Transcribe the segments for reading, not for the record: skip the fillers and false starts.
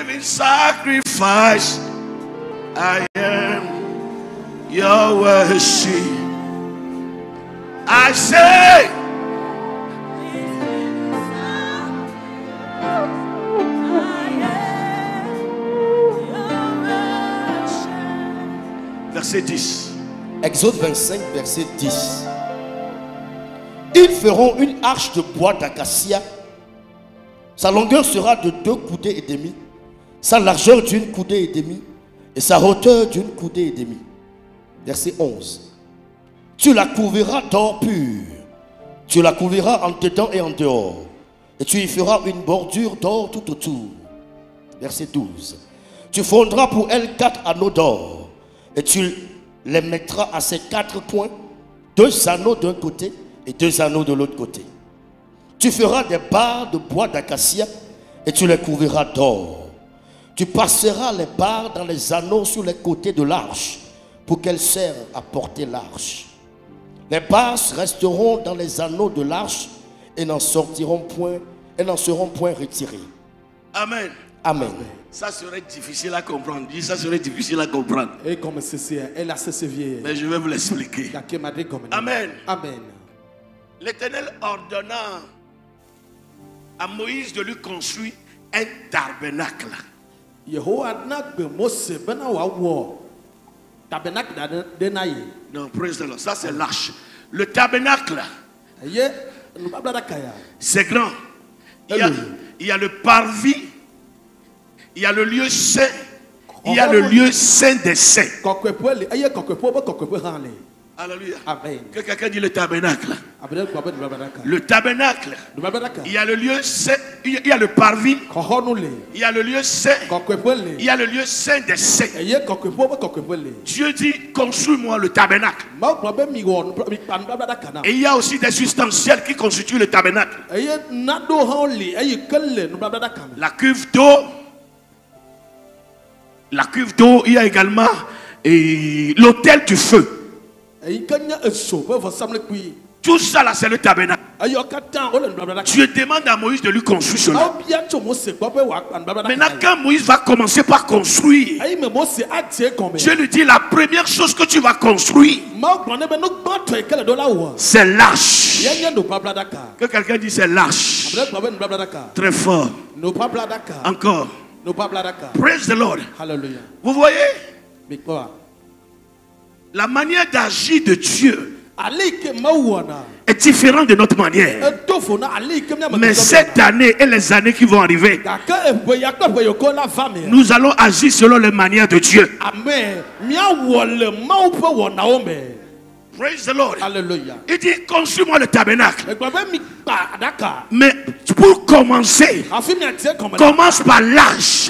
living sacrifice. I am your worship. I say, verset 10. Exode 25, verset 10. Ils feront une arche de bois d'acacia. Sa longueur sera de 2 coudées et demie, sa largeur d'une coudée et demie, et sa hauteur d'une coudée et demie. Verset 11. Tu la couvriras d'or pur. Tu la couvriras en dedans et en dehors. Et tu y feras une bordure d'or tout autour. Verset 12. Tu fondras pour elle 4 anneaux d'or. Et tu les mettras à ces 4 points, 2 anneaux d'un côté et 2 anneaux de l'autre côté. Tu feras des barres de bois d'acacia et tu les couvriras d'or. Tu passeras les barres dans les anneaux sur les côtés de l'arche pour qu'elles servent à porter l'arche. Les barres resteront dans les anneaux de l'arche et n'en seront point retirées. Amen. Amen. Ça serait difficile à comprendre. Dis, ça serait difficile à comprendre. Mais je vais vous l'expliquer. Amen. Amen. L'Éternel ordonna à Moïse de lui construire un tabernacle. Non, praise the Lord. Ça c'est l'arche. Le tabernacle, c'est grand. Il y a le parvis, il y a le lieu saint, il y a le lieu saint des saints. Alléluia. Amen. Que quelqu'un dit le tabernacle. Le tabernacle. Il y a le lieu saint, il y a le parvis, il y a le lieu saint, il y a le lieu saint des saints. Dieu dit, construis-moi le tabernacle. Et il y a aussi des ustensiles qui constituent le tabernacle. La cuve d'eau. La cuve d'eau, il y a également l'autel du feu. Tout ça là, c'est le tabernacle. Dieu demande à Moïse de lui construire cela. Maintenant, quand Moïse va commencer par construire, Dieu lui dit, la première chose que tu vas construire, c'est l'arche. Que quelqu'un dise c'est l'arche. Très fort. Encore. Praise the Lord. Vous voyez, la manière d'agir de Dieu est différente de notre manière. Mais cette année et les années qui vont arriver, nous allons agir selon les manières de Dieu. Praise the Lord. Hallelujah. Il dit, construis-moi le tabernacle. Mais pour commencer, commence par l'arche.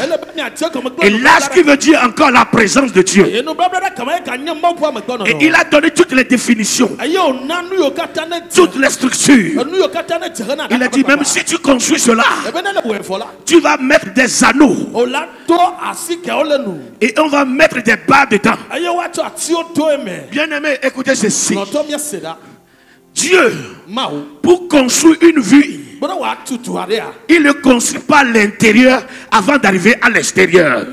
Et l'arche qui veut dire encore la présence de Dieu. Et il a donné toutes les définitions, toutes les structures. Il a dit, même si tu construis cela, tu vas mettre des anneaux. Et on va mettre des barres dedans. Bien aimé, écoutez ceci. Dieu, pour construire une vie, il ne construit pas l'intérieur avant d'arriver à l'extérieur.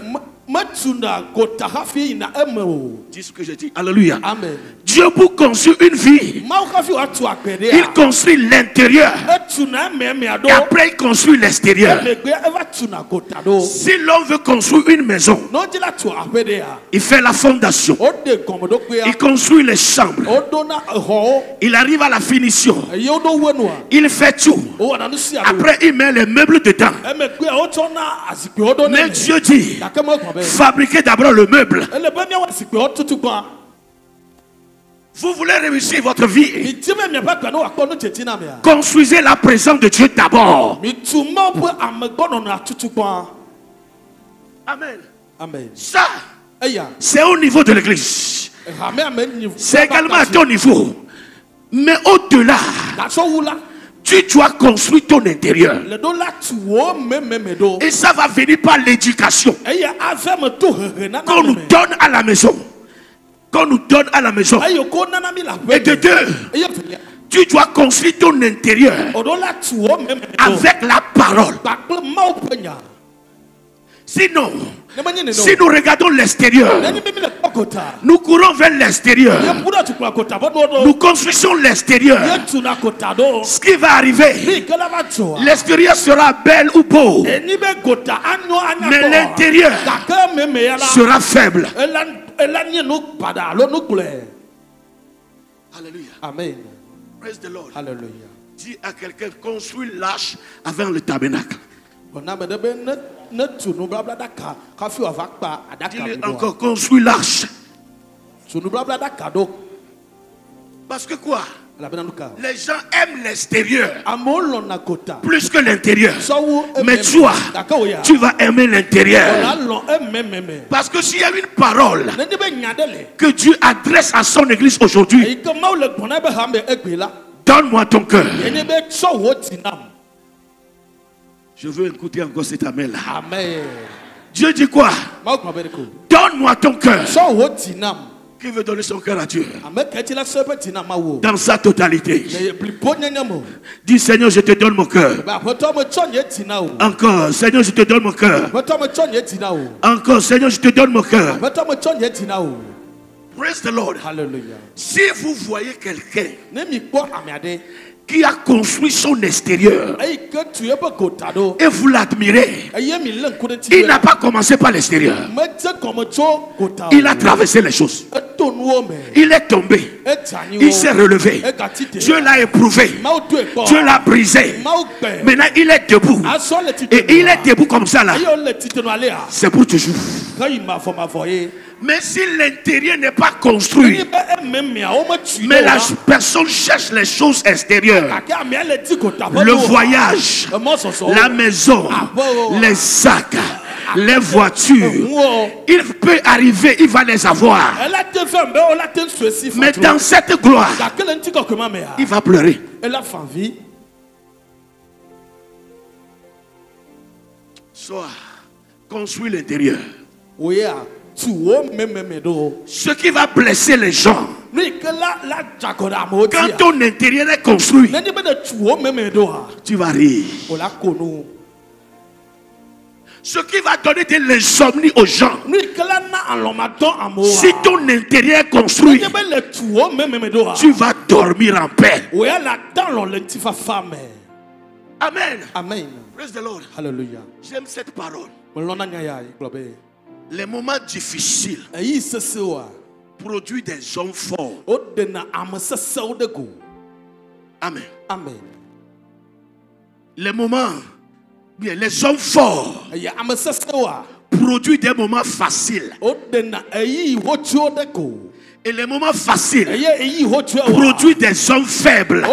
Dis ce que j'ai dit. Alléluia. Amen. Dieu, pour construire une vie, il construit l'intérieur et après il construit l'extérieur. Si l'homme veut construire une maison, il fait la fondation, il construit les chambres, il arrive à la finition, il fait tout, après il met les meubles dedans. Mais Dieu dit, fabriquez d'abord le meuble. Vous voulez réussir votre vie, construisez la présence de Dieu d'abord. Amen. Amen. Ça, c'est au niveau de l'église. C'est également à ton niveau. Mais au-delà, tu dois construire ton intérieur. Et ça va venir par l'éducation qu'on nous donne à la maison. Qu'on nous donne à la maison. Et de deux, tu dois construire ton intérieur avec la parole. Sinon, si nous regardons l'extérieur, nous courons vers l'extérieur, nous construisons l'extérieur, ce qui va arriver, l'extérieur sera belle ou beau, mais l'intérieur sera faible. Alléluia. Amen. Praise the Lord. Alléluia. Dis à quelqu'un, construis l'arche avant le tabernacle. Dis-le encore, construis l'arche. Parce que quoi? Les gens aiment l'extérieur plus que l'intérieur. Mais toi, tu vas aimer l'intérieur. Parce que s'il y a une parole que Dieu adresse à son église aujourd'hui, donne-moi ton cœur. Je veux écouter encore cet amen-là. Amen. Dieu dit quoi? Donne-moi ton cœur. Qui veut donner son cœur à Dieu? Dans sa totalité. Dis, Seigneur, je te donne mon cœur. Encore, Seigneur, je te donne mon cœur. Encore, Seigneur, je te donne mon cœur. Praise the Lord. Hallelujah. Si vous voyez quelqu'un qui a construit son extérieur et vous l'admirez, il n'a pas commencé par l'extérieur. Il a traversé les choses. Il est tombé. Il s'est relevé. Dieu l'a éprouvé. Dieu l'a brisé. Maintenant il est debout. Et il est debout comme ça là. C'est pour toujours. Mais si l'intérieur n'est pas construit, mais la personne cherche les choses extérieures, le voyage, la maison, les sacs, les voitures, il peut arriver, il va les avoir. Mais dans cette gloire, il va pleurer. Soit construit l'intérieur. Ce qui va blesser les gens, quand ton intérieur est construit, tu vas rire. Ce qui va donner de l'insomnie aux gens, si ton intérieur est construit, tu vas dormir en paix. Amen. Amen. Praise the Lord. Hallelujah. J'aime cette parole. Les moments difficiles produisent des hommes forts. Amen. Amen. Les moments, bien, les hommes forts produisent des moments faciles. Et les moments faciles produisent des hommes faibles.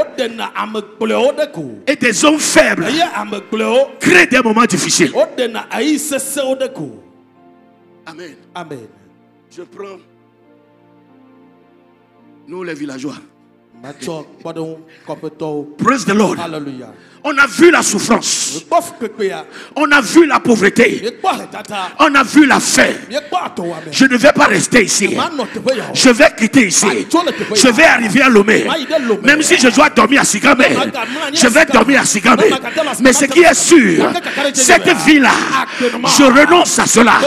Et des hommes faibles créent des moments difficiles. Amen. Amen. Je prends nous les villageois. Praise the Lord. Hallelujah. On a vu la souffrance. On a vu la pauvreté. On a vu la faim. Je ne vais pas rester ici. Je vais quitter ici. Je vais arriver à Lomé. Même si je dois dormir à Sigamé, je vais dormir à Sigamé. Mais ce qui est sûr, cette vie-là, je renonce à cela.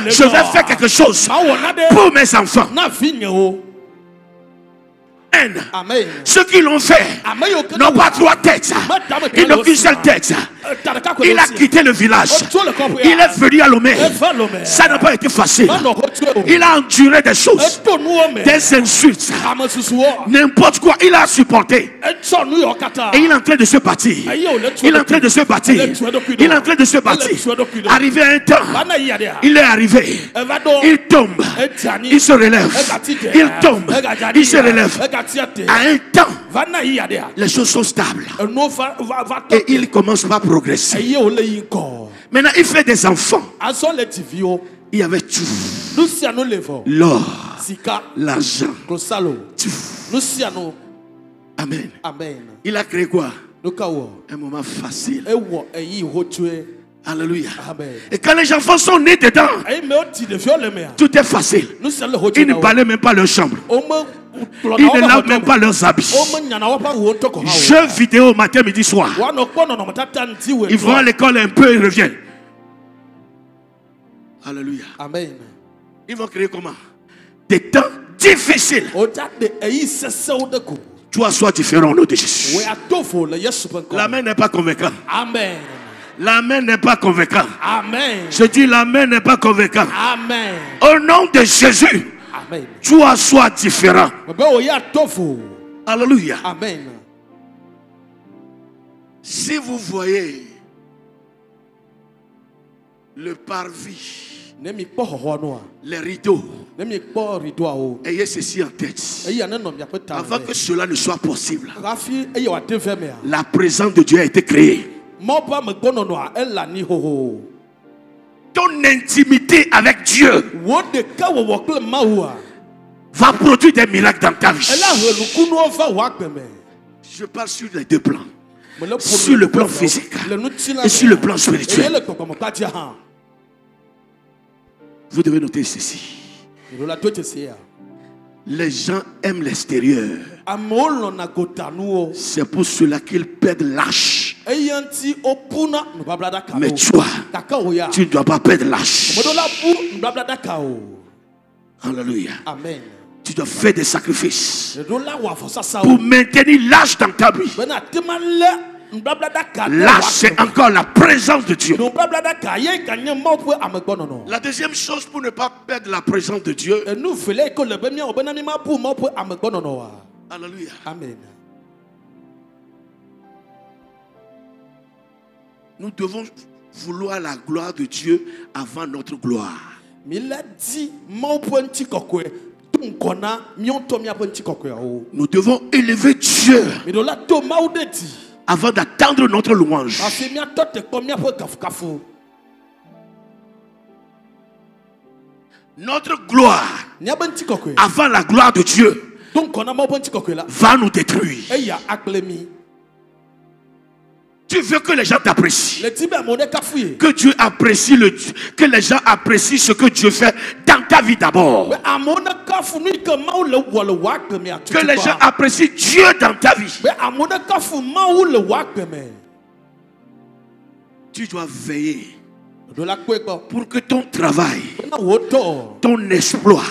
Je vais faire quelque chose pour mes enfants. Amen. Ceux qui l'ont fait n'ont pas trois têtes. Ils n'ont qu'une seule tête. Il a quitté le village. Il est venu à Lomé. Ça n'a pas été facile. Il a enduré des choses, des insultes, n'importe quoi. Il a supporté. Et il est en train de se bâtir. Il est en train de se bâtir. Il est en train de se bâtir. Arrivé à un temps, il est arrivé. Il tombe. Il se relève. Il tombe. Il se relève. À un temps, les choses sont stables. Et il commence à progresser. Maintenant, il fait des enfants. Il y avait tout. L'or, l'argent, tout. Amen. Il a créé quoi? Un moment facile. Alléluia. Et quand les enfants sont nés dedans, tout est facile. Ils ne balaient même pas leur chambre. Ils ne lavent même pas leurs habits. Jeux vidéo matin, midi, soir. Ils vont à l'école un peu, ils reviennent. Alléluia. Amen. Ils vont créer comment? Des temps difficiles. Toi, sois différent au nom de Jésus. L'amen n'est pas convaincant. Amen. L'amen n'est pas convaincant. Amen. Je dis l'amen n'est pas convaincant. Amen. Au nom de Jésus. Amen. Toi, sois différent. Alléluia. Amen. Si vous voyez le parvis, les rideaux, ayez ceci en tête. Avant que cela ne soit possible, la présence de Dieu a été créée. Ton intimité avec Dieu va produire des miracles dans ta vie. Je parle sur les deux plans. Sur le plan physique et sur le plan spirituel. Vous devez noter ceci. Les gens aiment l'extérieur. C'est pour cela qu'ils perdent l'âge. Mais toi, tu ne dois pas perdre l'âge. Alléluia. Amen. Tu dois faire des sacrifices pour maintenir l'âge dans ta vie. Là, c'est encore la présence de Dieu. La deuxième chose pour ne pas perdre la présence de Dieu. Alléluia. Amen. Nous devons vouloir la gloire de Dieu avant notre gloire. Nous devons élever Dieu avant d'attendre notre louange. Notre gloire avant la gloire de Dieu va nous détruire. Tu veux que les gens t'apprécient, que Dieu apprécie que les gens apprécient ce que Dieu fait dans ta vie d'abord, que les gens apprécient Dieu dans ta vie. Tu dois veiller pour que ton travail, ton exploit,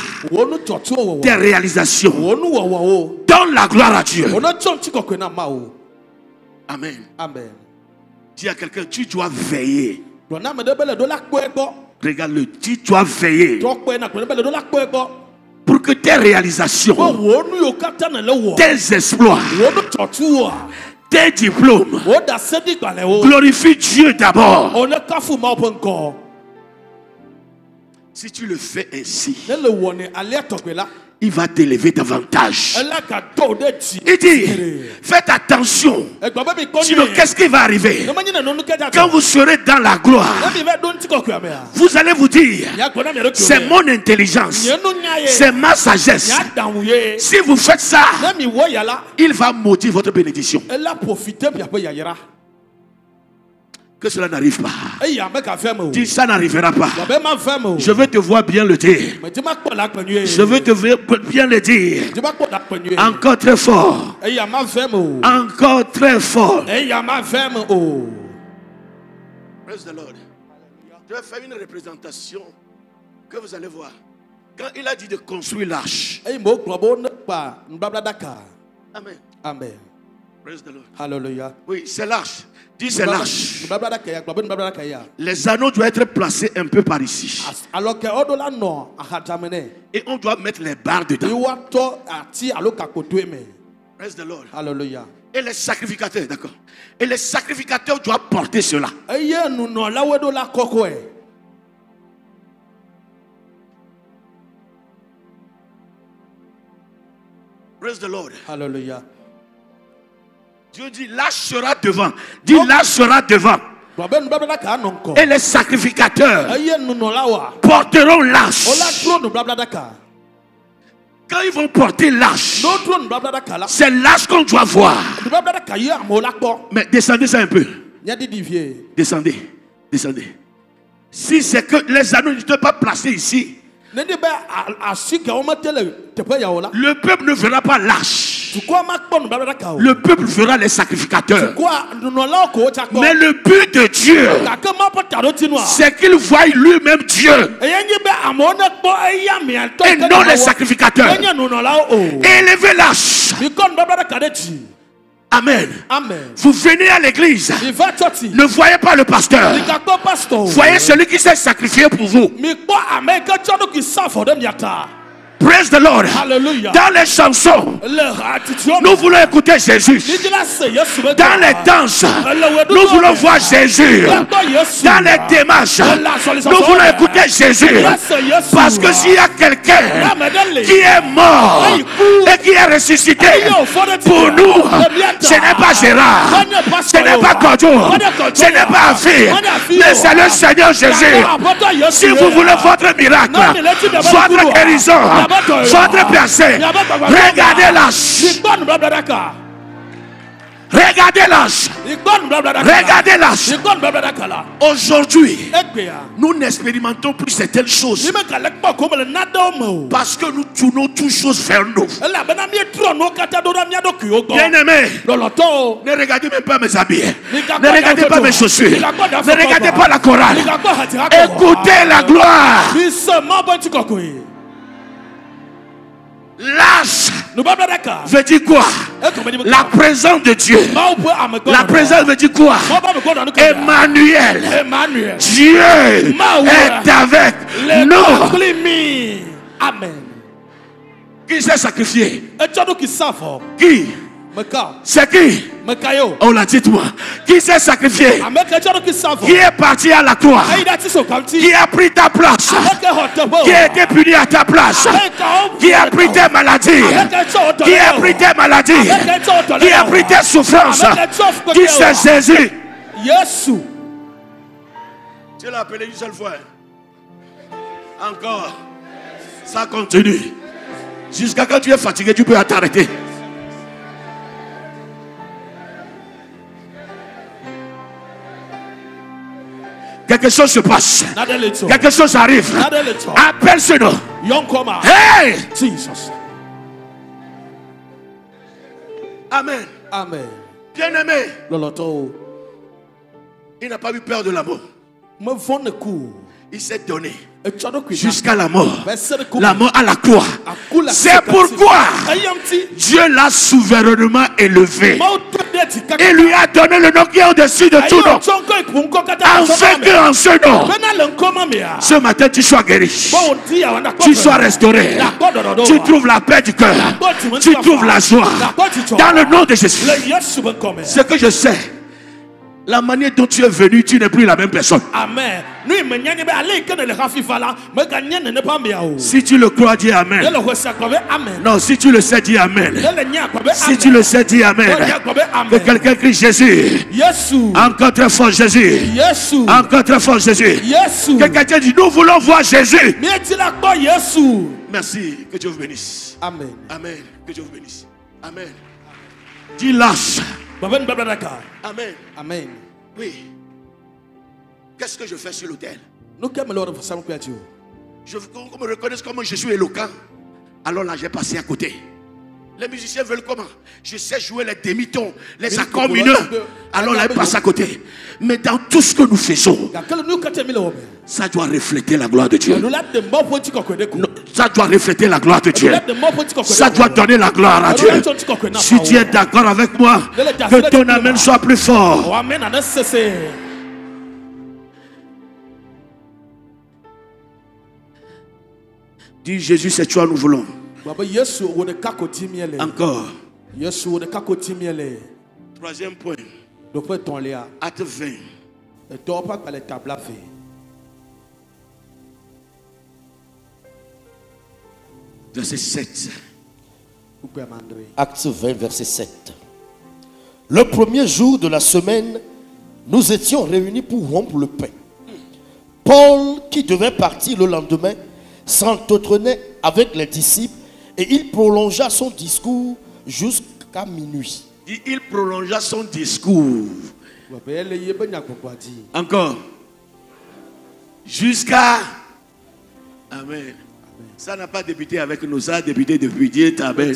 tes réalisations donnent la gloire à Dieu. Amen. Amen. Dis à quelqu'un, tu dois veiller. Regarde-le, tu dois veiller pour que tes réalisations, tes exploits, tes diplômes glorifient Dieu d'abord. Si tu le fais ainsi, il va t'élever davantage. Il dit, faites attention. Sinon, qu'est-ce qui va arriver? Quand vous serez dans la gloire, vous allez vous dire, c'est mon intelligence, c'est ma sagesse. Si vous faites ça, il va maudire votre bénédiction. Que cela n'arrive pas. Dis, ça n'arrivera pas. Je veux te voir bien le dire. Je veux te voir bien le dire. Encore très fort. Encore très fort. Praise the Lord. Je vais faire une représentation que vous allez voir. Quand il a dit de construire l'arche. Amen. Amen. Praise the Lord. Hallelujah. Oui, c'est l'arche. Dis, c'est l'arche. Les anneaux doivent être placés un peu par ici. Et on doit mettre les barres dedans. Praise the Lord. Hallelujah. Et les sacrificateurs, d'accord. Et les sacrificateurs doivent porter cela. Praise the Lord. Hallelujah. Dieu dit, l'arche sera devant. Dis, l'arche sera devant. Et les sacrificateurs porteront l'arche. Quand ils vont porter l'arche, c'est l'arche qu'on doit voir. Mais descendez ça un peu. Descendez. Descendez. Si c'est que les anneaux ne sont pas placés ici, le peuple ne verra pas l'arche. Le peuple fera les sacrificateurs. Mais le but de Dieu, c'est qu'il voie lui-même Dieu et non les sacrificateurs. Élevez l'âge. Amen. Vous venez à l'église. Ne voyez pas le pasteur. Voyez celui qui s'est sacrifié pour vous. Praise the Lord. Hallelujah. Dans les chansons, nous voulons écouter Jésus. Dans les danses, nous voulons voir Jésus. Dans les démarches, nous voulons écouter Jésus. Parce que s'il y a quelqu'un qui est mort et qui est ressuscité pour nous, ce n'est pas Gérard, ce n'est pas Kodjo, ce n'est pas Afir, mais c'est le Seigneur Jésus. Si vous voulez votre miracle, votre guérison, votre percée, regardez l'âge. Regardez l'âge. Regardez l'âge. Aujourd'hui, nous n'expérimentons plus certaines choses parce que nous tournons toutes choses vers nous. Bien-aimés, ne regardez même pas mes habits, ne regardez pas mes chaussures, ne regardez pas la chorale. Écoutez la gloire. L'âge veut dire quoi? La présence de Dieu. La présence veut dire quoi? Emmanuel. Dieu est avec nous. Amen. Qui s'est sacrifié? Qui? C'est qui? On l'a dit moi. Qui s'est sacrifié? Qui est parti à la croix? Qui a pris ta place? Qui a été puni à ta place? Qui a pris tes maladies? Qui a pris tes maladies? Qui a pris tes souffrances? Qui c'est Jésus? Tu l'as appelé une seule fois. Encore. Ça continue. Jusqu'à quand tu es fatigué, tu peux t'arrêter. Quelque chose se passe. Quelque chose arrive. Appelle ce nom. Hey! Jesus. Amen. Amen. Bien-aimé. Il n'a pas eu peur de la mort. Il s'est donné jusqu'à la mort. La mort à la croix. C'est pourquoi Dieu l'a souverainement élevé. Il lui a donné le nom qui est au-dessus de tout nom. Afin qu'en ce nom, ce matin tu sois guéri, tu sois restauré, tu trouves la paix du cœur, tu trouves la joie. Dans le nom de Jésus. Ce que je sais, la manière dont tu es venu, tu n'es plus la même personne. Amen. Si tu le crois, dis Amen. Non, si tu le sais, dis Amen. Si tu le sais, dis Amen. Que quelqu'un crie Jésus. Encore très fort Jésus. Encore très fort Jésus. Que quelqu'un dit nous voulons voir Jésus. Merci. Que Dieu vous bénisse. Amen. Amen. Que Dieu vous bénisse. Amen. Dis lâche. Amen. Amen. Oui. Qu'est-ce que je fais sur l'autel? Je veux qu'on me reconnaisse comme je suis éloquent. Alors là, j'ai passé à côté. Les musiciens veulent comment? Je sais jouer les demi-tons, les accords mineurs. Alors là, ils passent à côté. Mais dans tout ce que nous faisons, ça doit refléter la gloire de Dieu. Ça doit refléter la gloire de Dieu. Ça doit donner la gloire à Dieu. Si tu es d'accord avec moi, que ton amen soit plus fort. Dis Jésus, c'est toi nous voulons. Encore. Troisième point. Acte 20. Verset 7. Acte 20, verset 7. Le premier jour de la semaine, nous étions réunis pour rompre le pain. Paul, qui devait partir le lendemain, s'entretenait avec les disciples et il prolongea son discours jusqu'à minuit. Il prolongea son discours. Encore. Jusqu'à. Amen. Ça n'a pas débuté avec nous, ça a débuté depuis Dieu. Amen.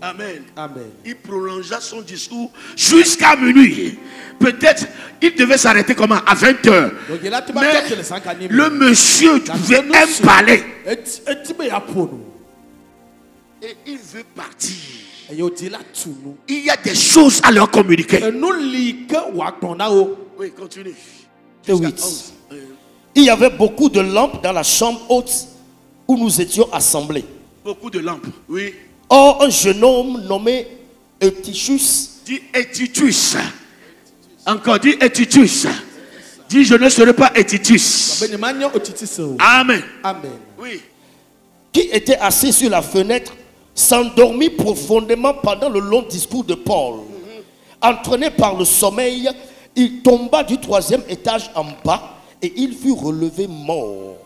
Amen. Amen. Il prolongea son discours jusqu'à minuit. Peut-être il devait s'arrêter comment à 20h. Mais le monsieur pouvait parler. Et il veut partir. Il y a des choses à leur communiquer. Oui, continue. Il y avait beaucoup de lampes dans la chambre haute où nous étions assemblés. Beaucoup de lampes, oui. Or, un jeune homme nommé Eutychus. Dis Eutychus. Encore, dis Eutychus. Dis je ne serai pas Eutychus. Amen. Amen. Oui. Qui était assis sur la fenêtre, s'endormit profondément pendant le long discours de Paul. Entraîné par le sommeil, il tomba du 3e étage en bas et il fut relevé mort.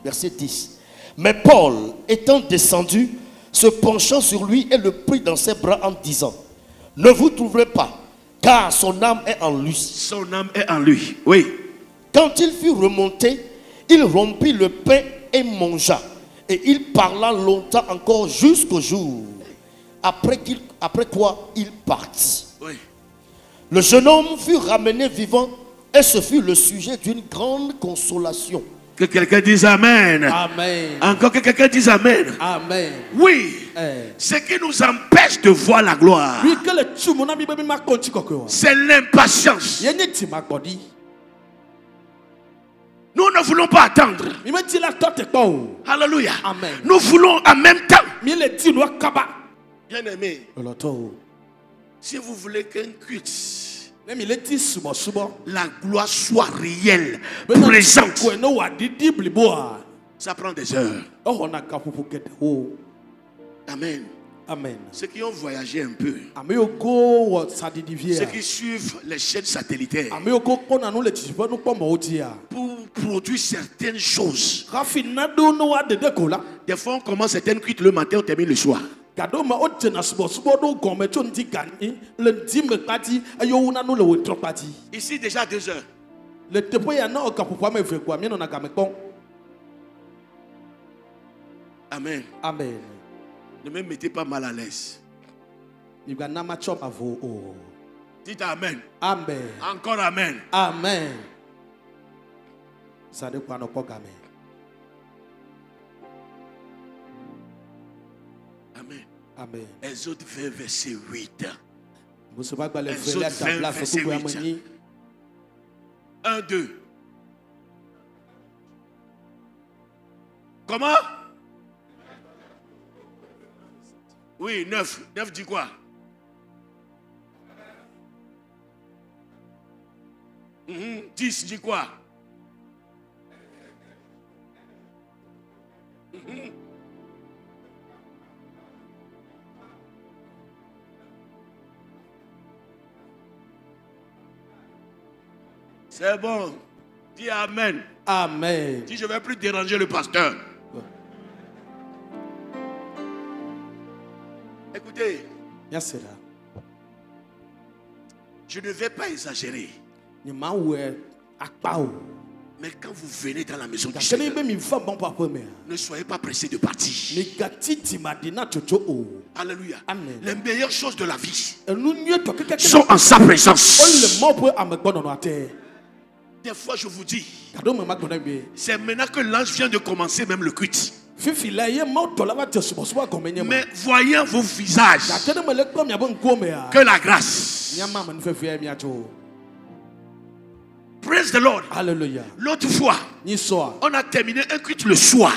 Verset 10. Mais Paul, étant descendu, se penchant sur lui et le prit dans ses bras en disant: ne vous trouverez pas, car son âme est en lui. Son âme est en lui, oui. Quand il fut remonté, il rompit le pain et mangea. Et il parla longtemps encore jusqu'au jour. Après quoi il partit. Oui. Le jeune homme fut ramené vivant et ce fut le sujet d'une grande consolation. Que quelqu'un dise Amen. Amen. Encore que quelqu'un dise Amen. Amen. Oui. Ce qui nous empêche de voir la gloire, c'est l'impatience. Nous ne voulons pas attendre. Alléluia. Amen. Nous voulons en même temps. Bien aimé, si vous voulez qu'un culte, la gloire soit réelle, présente, ça prend des heures. Amen. Amen. Ceux qui ont voyagé un peu, ceux qui suivent les chaînes satellitaires, pour produire certaines choses, des fois on commence certaines cuites le matin, on termine le soir. Ici déjà 2 heures. Amen. Amen. Ne me mettez pas mal à l'aise. Dites Amen. Amen. Encore Amen. Amen. Amen. Amen. Exode 20, verset 8. Exode 20, verset 8. 1, 2. Comment? Oui, 9. 9 dit quoi? – 10 dit quoi? C'est bon. Dis Amen. Amen. Dis je ne vais plus déranger le pasteur. Écoutez. Je ne vais pas exagérer. Mais quand vous venez dans la maison du Seigneur, ne soyez pas pressés de partir. Alléluia. Les meilleures choses de la vie sont en sa présence. Des fois je vous dis, c'est maintenant que l'ange vient de commencer même le culte. Mais voyant vos visages, que la grâce. Praise the Lord. Hallelujah. L'autre fois, on a terminé un culte le soir.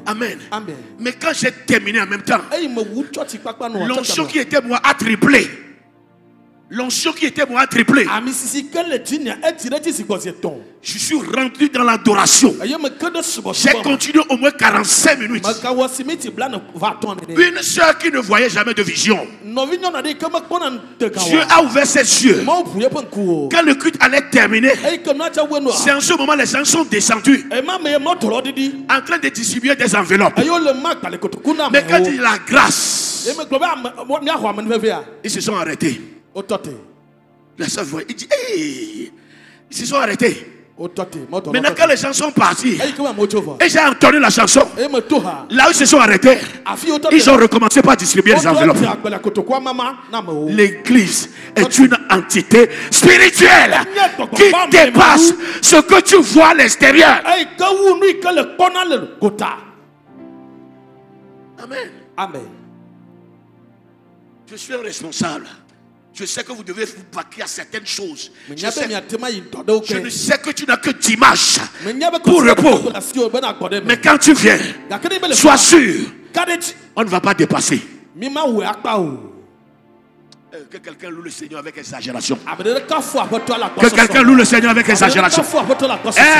Amen. Amen. Mais quand j'ai terminé en même temps, l'onction qui était moi a triplé. L'onction qui était moi a triplé. Je suis rentré dans l'adoration. J'ai continué au moins 45 minutes. Une soeur qui ne voyait jamais de vision, Dieu a ouvert ses yeux. Quand le culte allait terminer, c'est en ce moment les gens sont descendus en train de distribuer des enveloppes. Mais quand il y a la grâce, ils se sont arrêtés. La soeur voit, il dit, hey, ils se sont arrêtés. Maintenant, quand les gens sont partis, et j'ai entendu la chanson, là où ils se sont arrêtés, ils ont recommencé par distribuer les enveloppes. L'église est une entité spirituelle qui dépasse ce que tu vois à l'extérieur. Amen. Amen. Je suis un responsable. Je sais que vous devez vous vaquer à certaines choses. Je ne sais que tu n'as que dimanche pour repos. Mais quand tu viens, sois sûr, on ne va pas dépasser. Que quelqu'un loue le Seigneur avec exagération. Que quelqu'un loue le Seigneur avec exagération.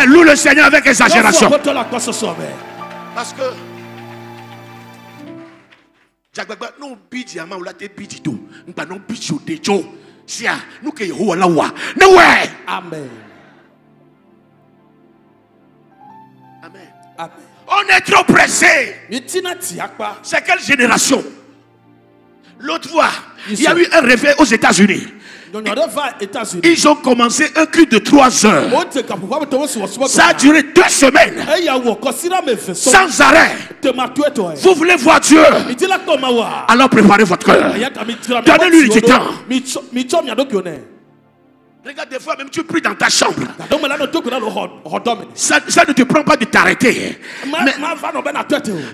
Loue le Seigneur avec exagération. Parce que nous bidiama ou la te bidito nous pas non bicho de jo sia nous que Yehova la wa ne ouais. Amen. Amen. Amen. On est trop pressé. C'est quelle génération? L'autre fois, il y a eu un réveil aux États-Unis. Ils ont commencé un culte de 3 heures. Ça a duré 2 semaines. Sans arrêt. Vous voulez voir Dieu? Alors préparez votre cœur. Donnez-lui du temps. Regarde, des fois même tu pries dans ta chambre. Ça ne te prend pas de t'arrêter.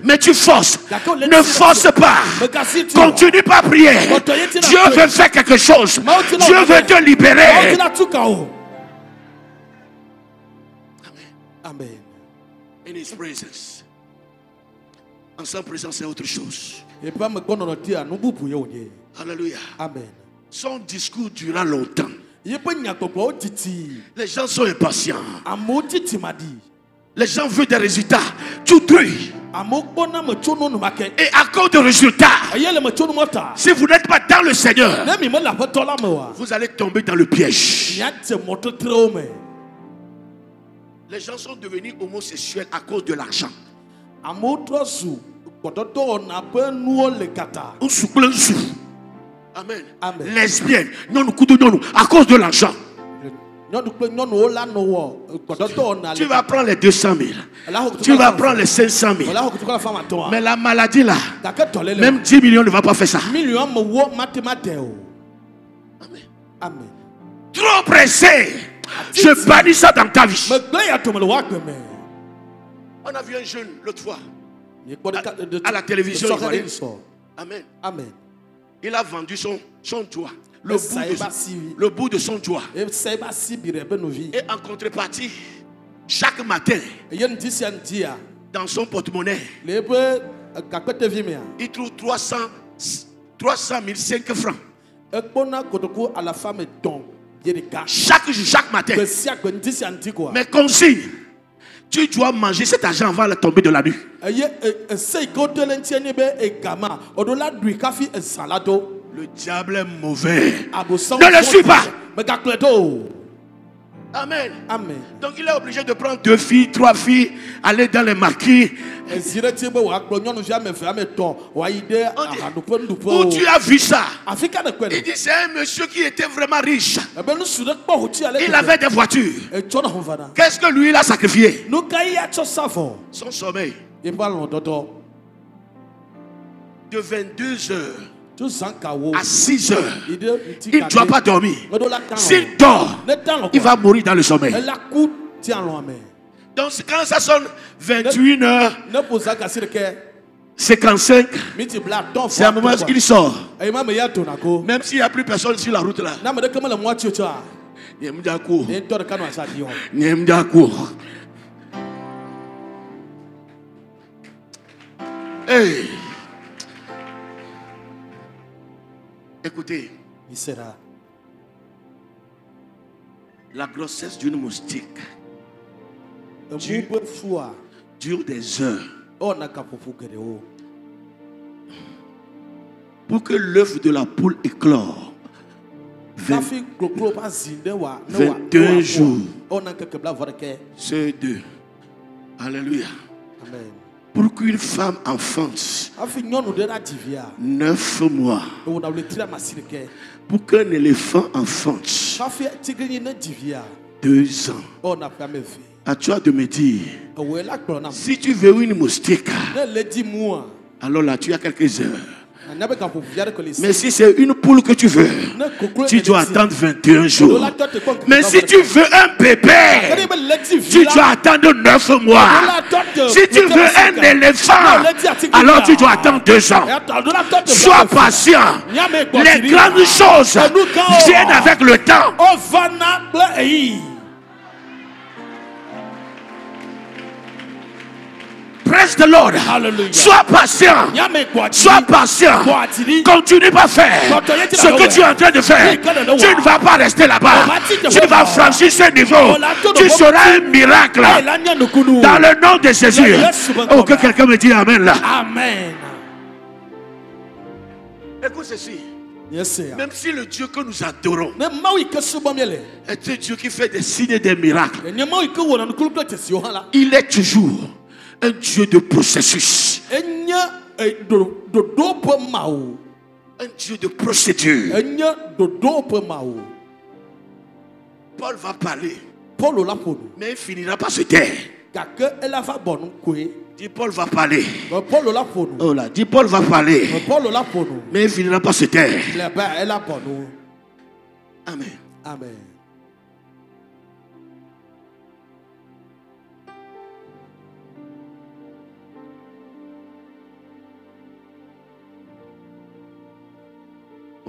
Mais tu forces. Ne force pas. Continue pas à prier. Dieu veut faire quelque chose. Dieu veut te libérer. Amen. In His presence. En sa présence, c'est autre chose. Alléluia. Amen. Son discours durera longtemps. Les gens sont impatients. Les gens veulent des résultats tout de suite. Et à cause des résultats, si vous n'êtes pas dans le Seigneur, vous allez tomber dans le piège. Les gens sont devenus homosexuels à cause de l'argent. Amen. Amen. Lesbienne, non, à cause de l'argent. Tu vas prendre les 200 000. Tu vas prendre les 500 000. Mais la maladie là, même 10 millions ne va pas faire ça. Amen. Amen. Trop pressé. Je bannis ça dans ta vie. On a vu un jeune l'autre fois à la télévision. Amen. Amen. Il a vendu son doigt, le bout de son doigt. Et en contrepartie, chaque matin, dans son porte-monnaie, il trouve 300 5 francs. Chaque matin. Mais consigne, tu dois manger cet argent avant de tomber de la nuit. Le diable est mauvais. Ne le suis pas. Amen. Amen. Donc il est obligé de prendre 2 filles, 3 filles, aller dans les marquis. Où tu as vu ça? Il dit c'est un monsieur qui était vraiment riche. Il avait des voitures. Qu'est-ce que lui il a sacrifié? Son sommeil. De 22 heures à 6 heures, il ne doit pas dormir. S'il dort, il va mourir dans le sommeil. Donc quand ça sonne 21 heures 55, c'est un moment où il sort. Même s'il n'y a plus personne sur la route là. Hey. Écoutez, la grossesse d'une moustique dure des heures. Pour que l'œuf de la poule éclore, 21 jours. C'est 2. Alléluia. Amen. Pour qu'une femme enfante 9 mois. Pour qu'un éléphant enfante 2 ans. À toi de me dire, si tu veux une moustique, alors là tu as quelques heures. Mais si c'est une poule que tu veux, tu dois attendre 21 jours. Mais si tu veux un bébé, tu dois attendre 9 mois. Si tu veux un éléphant, alors tu dois attendre 2 ans. Sois patient. Les grandes choses viennent avec le temps. Praise the Lord. Hallelujah. Sois patient. Sois patient. Continue pas à faire ce que tu es en train de faire. Tu ne vas pas rester là-bas. Tu vas franchir ce niveau. Tu seras un miracle. Dans le nom de Jésus. Oh, que quelqu'un me dise Amen là. Amen. Écoute ceci. Même si le Dieu que nous adorons est un Dieu qui fait des signes et des miracles, il est toujours un Dieu de processus. Un Dieu de procédure. Paul va parler, mais il finira par se taire. Dis Paul va parler. Oh là, dis Paul va parler, mais il finira par se taire. Amen. Amen.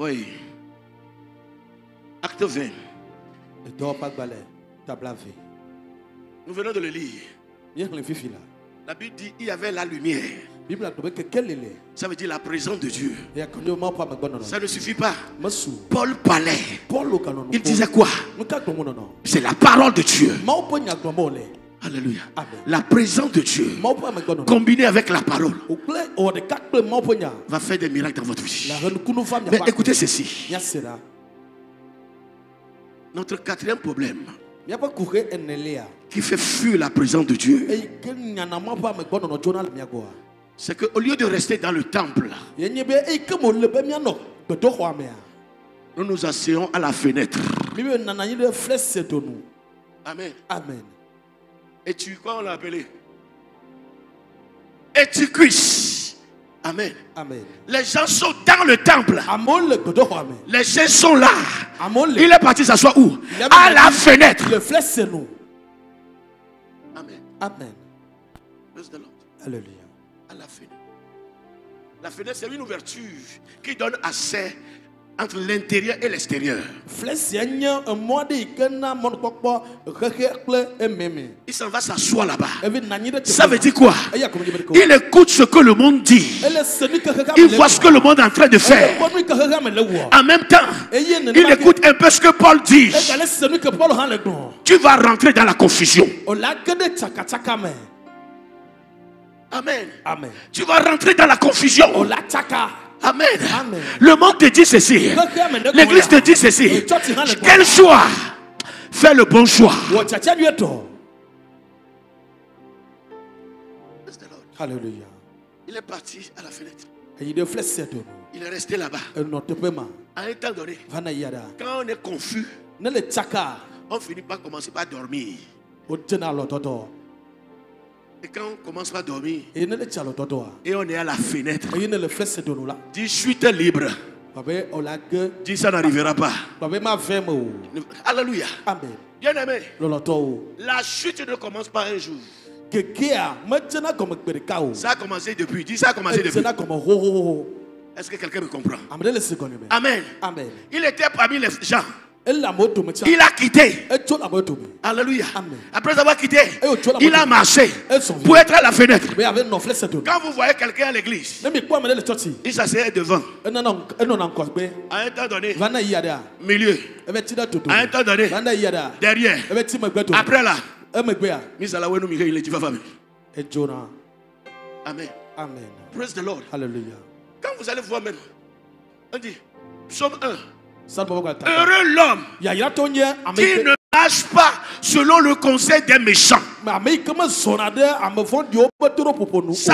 Oui. Acte 20. Nous venons de le lire. La Bible dit il y avait la lumière. Ça veut dire la présence de Dieu. Ça ne suffit pas. Paul parlait. Il disait quoi? C'est la parole de Dieu. Alléluia. Amen. La présence de Dieu combinée avec la parole va faire des miracles dans votre vie. Mais écoutez ceci. Notre 4e problème qui fait fuir la présence de Dieu, c'est qu'au lieu de rester dans le temple, nous nous asseyons à la fenêtre. Amen. Amen. Et tu, quoi on l'a appelé? Et tu cuisses. Amen. Amen. Les gens sont dans le temple. Les gens sont là. Il est parti s'asseoir où? À la fenêtre. Amen. Amen. Praise the Lord. Alléluia. À la fenêtre. La fenêtre, c'est une ouverture qui donne accès entre l'intérieur et l'extérieur. Il s'en va s'asseoir là-bas. Ça veut dire quoi? Il écoute ce que le monde dit. Il voit ce que le monde est en train de faire. En même temps, il écoute un peu ce que Paul dit. Tu vas rentrer dans la confusion. Amen. Amen. Tu vas rentrer dans la confusion. Amen. Amen. Le monde te dit ceci. L'église te dit ceci. Quel choix? Fais le bon choix. Alléluia. Il est parti à la fenêtre. Il est resté là-bas. À un temps donné, quand on est confus, on finit par commencer par dormir. Et quand on commence par dormir, et on est à la fenêtre, dis je suis libre. Dis ça n'arrivera pas. Alléluia. Amen. Bien aimé, la chute ne commence pas un jour. Ça a commencé depuis. Dis ça a commencé depuis. Est-ce que quelqu'un me comprend? Amen. Amen. Il était parmi les gens. Il a quitté. Alléluia. Après avoir quitté, il a marché pour être à la fenêtre. Quand vous voyez quelqu'un à l'église, il s'assied devant. À un temps donné, milieu. À un temps donné, derrière. Après là, Amen. Amen. Praise the Lord. Hallelujah. Quand vous allez voir même, on dit, Psaume 1. Heureux l'homme qui ne marche pas selon le conseil des méchants. Ça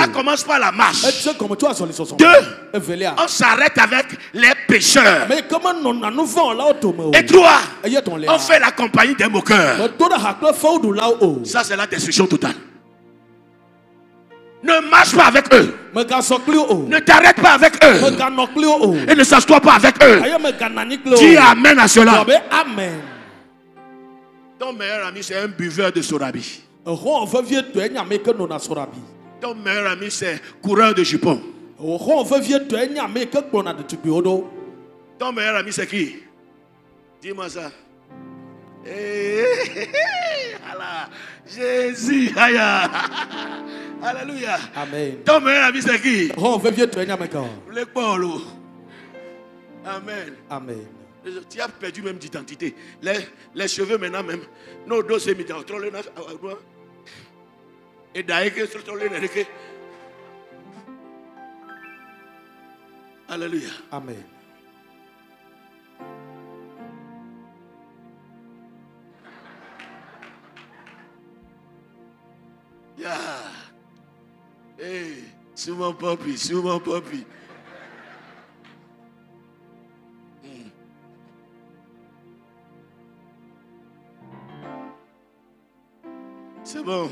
commence par la marche. 2, on s'arrête avec les pécheurs. Et 3, on fait la compagnie des moqueurs. Ça, c'est la destruction totale. Ne marche pas avec eux. Ne t'arrête pas avec eux. Et ne s'assois pas avec eux. Dis amen à cela. Amen. Ton meilleur ami, c'est un buveur de sorabi. Ton meilleur ami, c'est coureur de jupons. Ton meilleur ami, c'est qui? Dis-moi ça. Jésus. Alléluia. Amen. Ton meilleur ami, c'est qui? Le Paul. Amen. Amen. Tu as perdu même d'identité. Les cheveux maintenant même. Nos dos c'est mis dans le et d'ailleurs alléluia. Amen. Yeah. Hey, sur mon papi, sur mon papi. C'est bon.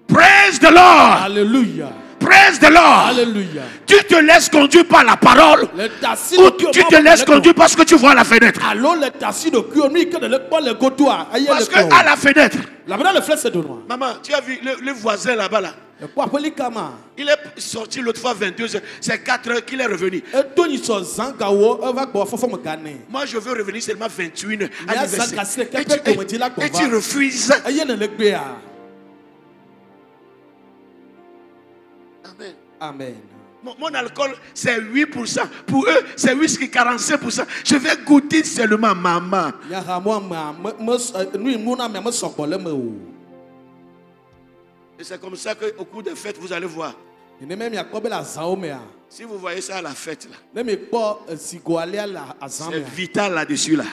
Praise the Lord. Alléluia. Praise the Lord. Alléluia. Tu te laisses conduire par la parole ou tu te laisses conduire parce que tu vois la fenêtre. Parce que à la fenêtre. Maman, tu as vu le voisin là-bas là? Il est sorti l'autre fois 22h. C'est 4h qu'il est revenu. Moi je veux revenir seulement 21h. Et tu refuses. Amen. Amen. Mon alcool c'est 8%. Pour eux c'est whisky 45%. Je vais goûter seulement maman. Et c'est comme ça qu'au cours des fêtes vous allez voir. Si vous voyez ça à la fête là, c'est vital là-dessus là.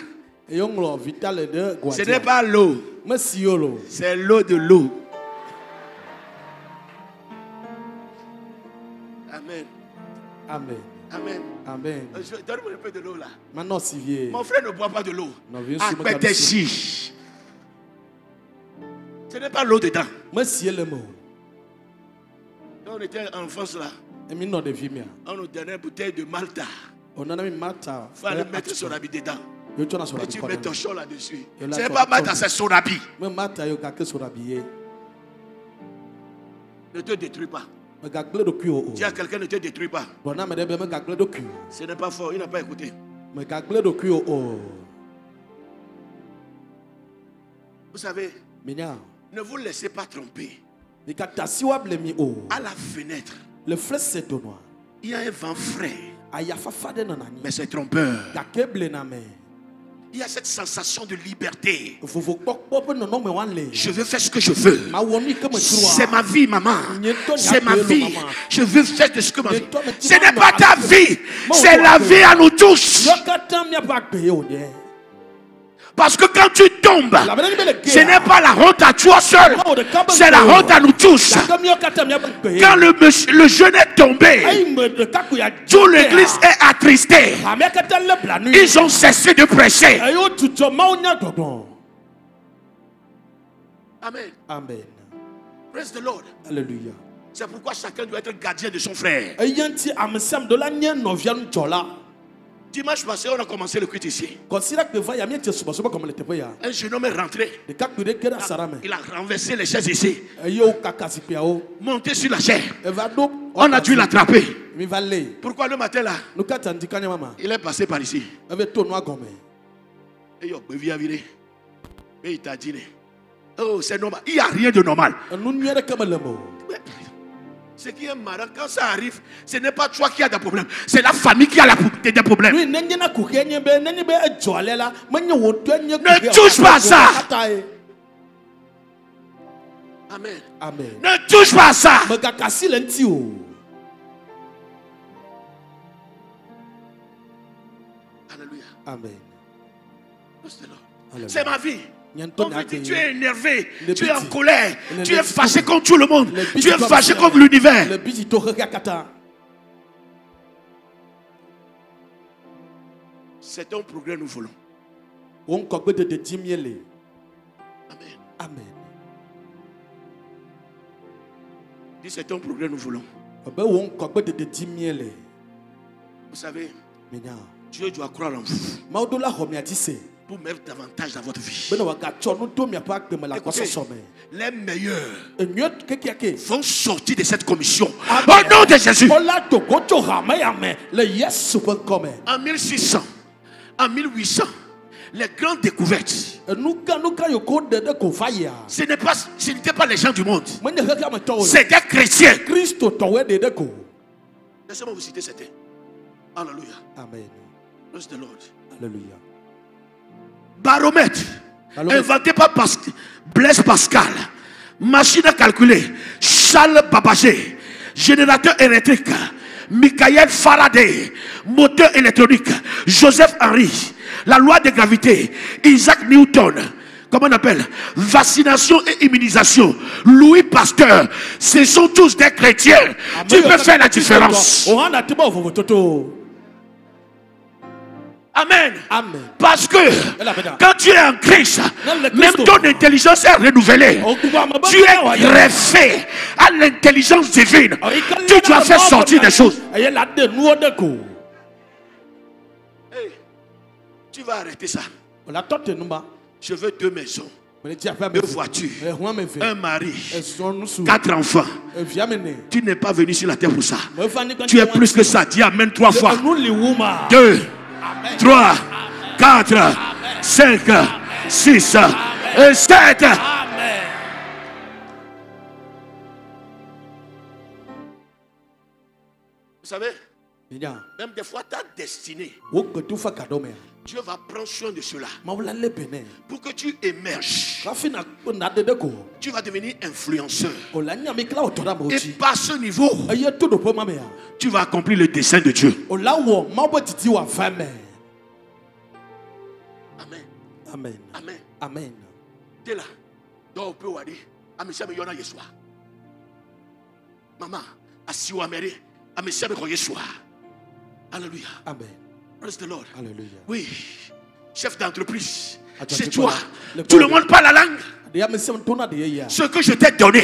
Ce n'est pas l'eau. C'est l'eau de l'eau. Amen. Amen. Amen. Amen. Donne-moi un peu de l'eau là. Maintenant, si vieux. Mon frère ne boit pas de l'eau. Ce n'est pas l'eau dedans. Quand on était en France là, on nous donnait une bouteille de Malta. Il fallait mettre son habit dedans. Et tu mets ton chaud là-dessus. Ce n'est pas Malta, c'est son habit. Ne te détruis pas. Dis à quelqu'un ne te détruis pas. Ce n'est pas fort, il n'a pas écouté. Vous savez, ne vous laissez pas tromper. À la fenêtre, il y a un vent frais. Mais c'est trompeur. Il y a cette sensation de liberté. Je veux faire ce que je veux. C'est ma vie, maman. C'est ma vie. Je veux faire ce que ma vie. Ce n'est pas ta vie. C'est la vie à nous tous. Parce que quand tu tombes, ce n'est pas la honte à toi seul, c'est la honte à nous tous. Quand le jeune est tombé, toute l'église est attristée. Ils ont cessé de prêcher. Amen. Amen. Praise the Lord. Alléluia. C'est pourquoi chacun doit être gardien de son frère. Dimanche passé, on a commencé le culte ici. Un jeune homme est rentré. Il a renversé les chaises ici. Monté sur la chaise. On a dû l'attraper. Pourquoi le matin là? Il est passé par ici. Et il t'a dit, oh, c'est normal. Il n'y a rien de normal. Ce qui est marrant, quand ça arrive, ce n'est pas toi qui as des problèmes, c'est la famille qui a des problèmes. Ne touche pas à ça. Amen. Amen. Ne touche pas à ça. Alléluia. Amen. C'est ma vie. On me dit, tu es énervé, tu es en colère, tu es fâché contre tout le monde, tu es fâché contre l'univers. C'est un progrès nous voulons. Amen. Amen. Dis, c'est un progrès nous voulons. Vous savez, Dieu doit croire en vous pour mettre davantage dans votre vie. Écoutez, les meilleurs vont sortir de cette commission. Au nom de Jésus. En 1600, en 1800, les grandes découvertes, ce n'était pas les gens du monde, c'est des chrétiens. Laissez-moi vous citer certains. Alléluia. Amen. Praise the Lord. Alléluia. Baromètre, inventé par Blaise Pascal. Machine à calculer, Charles Babbage. Générateur électrique, Michael Faraday. Moteur électronique, Joseph Henry. La loi de gravité, Isaac Newton. Comment on appelle? Vaccination et immunisation, Louis Pasteur. Ce sont tous des chrétiens. Tu peux faire la différence. Amen. Amen. Parce que quand tu es en Christ, même ton intelligence est renouvelée. Tu es greffé à l'intelligence divine. Tu dois faire sortir des choses. Hey, tu vas arrêter ça. Je veux 2 maisons, 2 voitures, un mari, 4 enfants. Tu n'es pas venu sur la terre pour ça. Tu es plus que ça. Dis Amen 3 fois. 2, 3, 4, 5, 6 et 7. Vous savez, même des fois ta destinée, Dieu va prendre soin de cela pour que tu émerges. Tu vas devenir influenceur. Et par ce niveau, tu vas accomplir le dessein de Dieu. Amen. Amen. Amen. Amen. T'es là. Donc, on peut dire, Amisha me yona yeswa. Maman, asiwa mere, Amisha me yeswa. Alléluia. Amen. Praise the Lord. Alléluia. Oui, chef d'entreprise, c'est toi. Tout le monde parle la langue. Ce que je t'ai donné,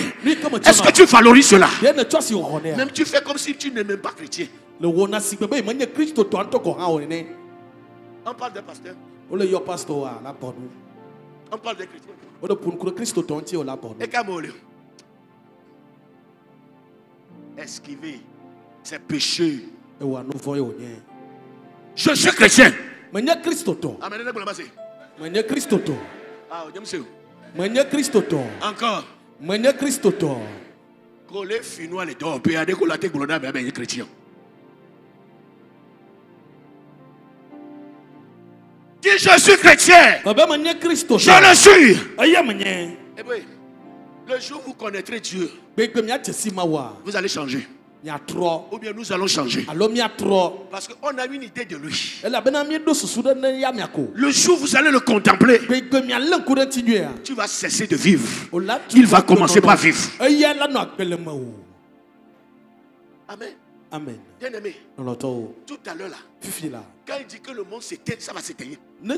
est-ce que tu valorises cela? Même tu fais comme si tu n'es même pas chrétien. On parle des pasteurs. On parle des chrétiens. Et Kamolio, esquiver ces péchés. Je suis chrétien. Amen. Encore. Dis je suis chrétien. Je le suis. Et puis, le jour où vous connaîtrez Dieu, vous allez changer. Ou bien nous allons changer. Parce qu'on a une idée de lui. Le jour où vous allez le contempler, tu vas cesser de vivre. Il va commencer par vivre. Amen. Amen. Bien aimé, tout à l'heure là, quand il dit que le monde s'éteint, ça va s'éteindre. Mon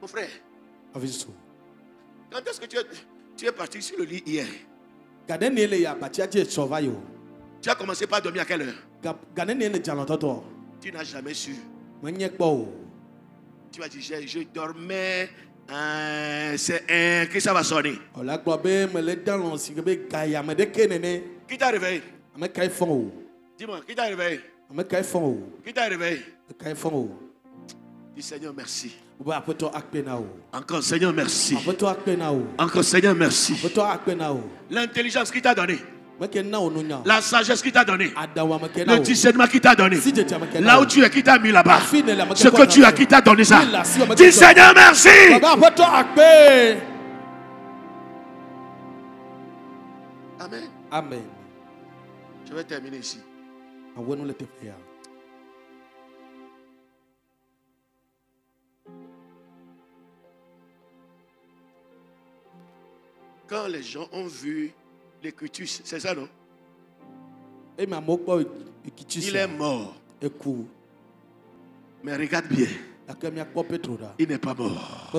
frère, quand est-ce que tu es parti sur le lit hier? Tu as commencé par dormir à quelle heure? Tu n'as jamais su. Tu vas dire, je dormais, c'est que ça va sonner. Qui t'a réveillé? Dis-moi, qui t'a réveillé? Qui t'a réveillé? Dis Seigneur merci. Encore Seigneur merci. Encore Seigneur merci. L'intelligence qui t'a donné, la sagesse qui t'a donné, le discernement qui t'a donné, là où tu es qui t'a mis là-bas, ce que tu as qui t'a donné ça. Dis Seigneur merci. Amen. Amen. Je vais terminer ici. quand les gens ont vu les cutus, c'est ça non? Il est mort. Mais regarde bien. Il n'est pas mort.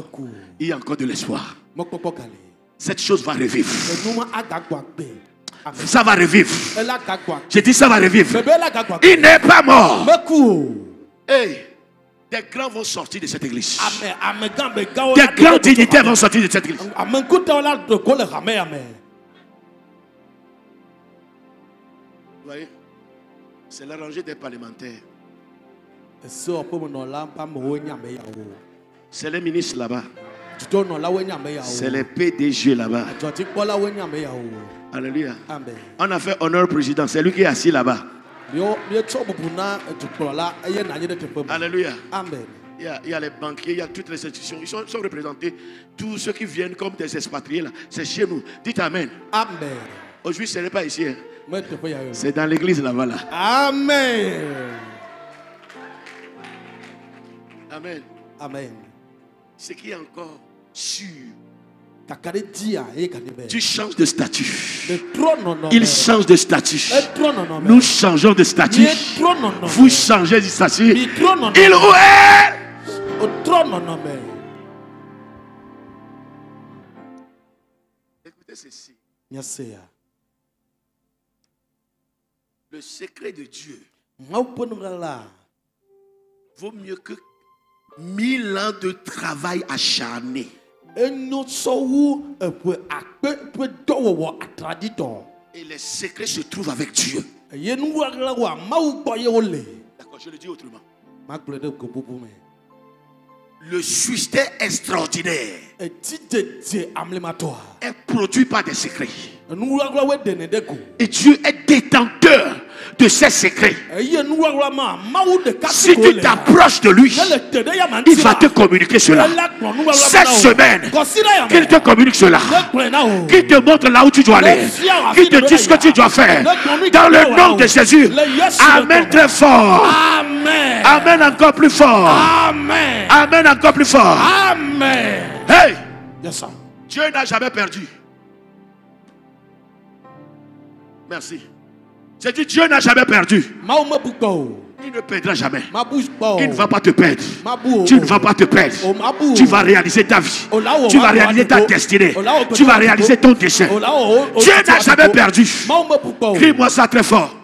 Il y a encore de l'espoir. Cette chose va revivre. Ça va revivre. J'ai dit ça va revivre. Il n'est pas mort. Hey, des grands vont sortir de cette église. Des grands dignitaires vont sortir de cette église. Vous voyez, c'est la rangée des parlementaires. C'est les ministres là-bas. C'est les PDG là-bas. Alléluia. On a fait honneur au président. C'est lui qui est assis là-bas. Alléluia. Amen. Il y a les banquiers, il y a toutes les institutions. Ils sont représentés. Tous ceux qui viennent comme des expatriés là, c'est chez nous. Dites Amen. Amen. Aujourd'hui, ce n'est pas ici. Hein. C'est dans l'église là-bas. Là. Amen. Amen. Amen. Ce qui est encore sûr. Tu changes de statut. Il change de statut. Nous changeons de statut. Vous changez de statut. Il ou elle. Écoutez ceci. Le secret de Dieu vaut mieux que 1000 ans de travail acharné. Et les secrets se trouvent avec Dieu. D'accord, je le dis autrement. Le succès extraordinaire est produit par des secrets. Et Dieu est détenteur de ces secrets. Si tu t'approches de lui, il va te communiquer cela. Cette semaine, qu'il te communique cela. Qu'il te montre là où tu dois aller. Qu'il te dise ce que tu dois faire. Dans le nom de Jésus. Amen très fort. Amen. Amen encore plus fort. Amen. Amen encore plus fort. Amen. Hey. Yes, sir. Dieu n'a jamais perdu. Merci. J'ai dit Dieu n'a jamais perdu. Il ne perdra jamais. Il ne va pas te perdre. Tu ne vas pas te perdre. Tu vas réaliser ta vie. Tu vas réaliser ta destinée. Tu vas réaliser ton dessein. Dieu n'a jamais perdu. Crie-moi ça très fort.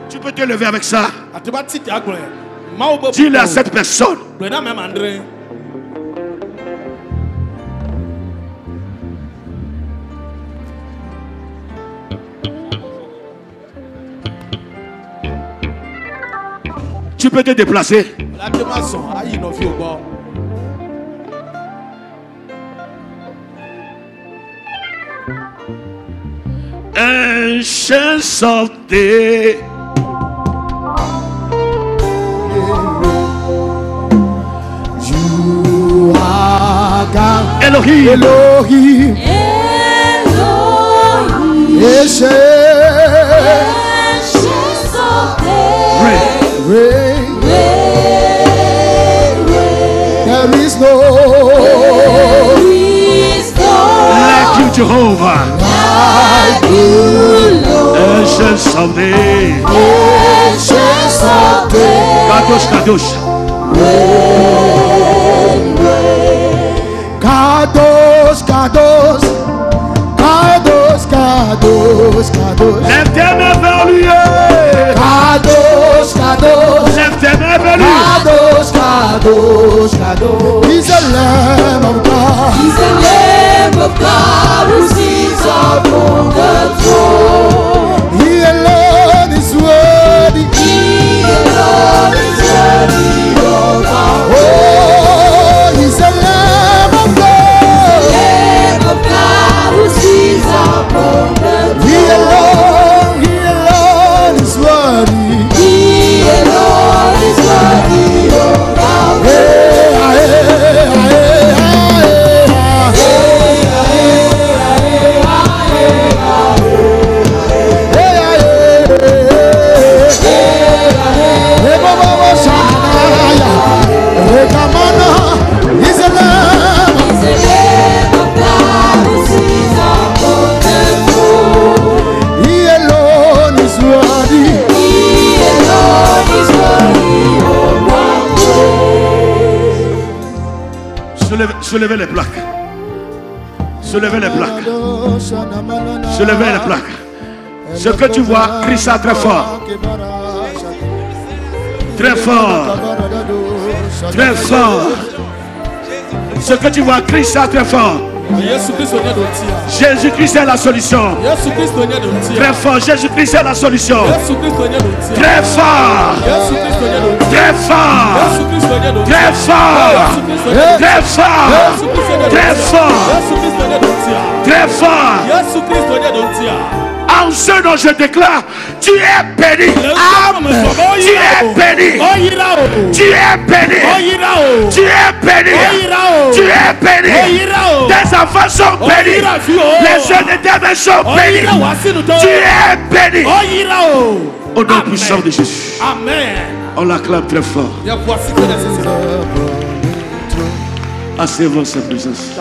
Tu peux te lever avec ça. Dis-le à cette personne. Tu peux te déplacer. Un chien sortait. You are God. Elohim. Elohim. Rain. There is no like you, Jehovah. Like you, Lord. Ancients of days. Kadosh, Kadosh. Kadosh, Kadosh. Kadosh, Kadosh, Kadosh. Lève tes mains vers lui. Kadosh, Kadosh. Lève tes mains vers lui. Kadosh, Kadosh, Kadosh. He's the Lamb of God. He's the Lamb of God who sits upon the throne. He alone is worthy. He alone is worthy of our Oh, he's the Lamb of God. Lamb of God who sits upon the He throne. alone is worthy. He alone is worthy of our Hey, hey, hey, hey, hey. Soulevez les plaques. Soulevez les plaques. Soulevez les plaques. Ce que tu vois, crie ça très fort. Très fort. Très fort. Ce que tu vois, crie ça très fort. Jésus-Christ est la solution. Très fort, Jésus-Christ est la solution. Très fort. Très fort. Très fort. Très fort. Très fort. Très fort. En ce nom je déclare, tu es béni. Amen. Tu es béni. Tu es béni. Tu es béni. Tu es béni. Tes enfants sont bénis. Les jeunes de tes mains sont bénis. Tu es béni. Au nom puissant de Jésus. Amen. On l'acclame très fort. Asseyez-vous en sa présence.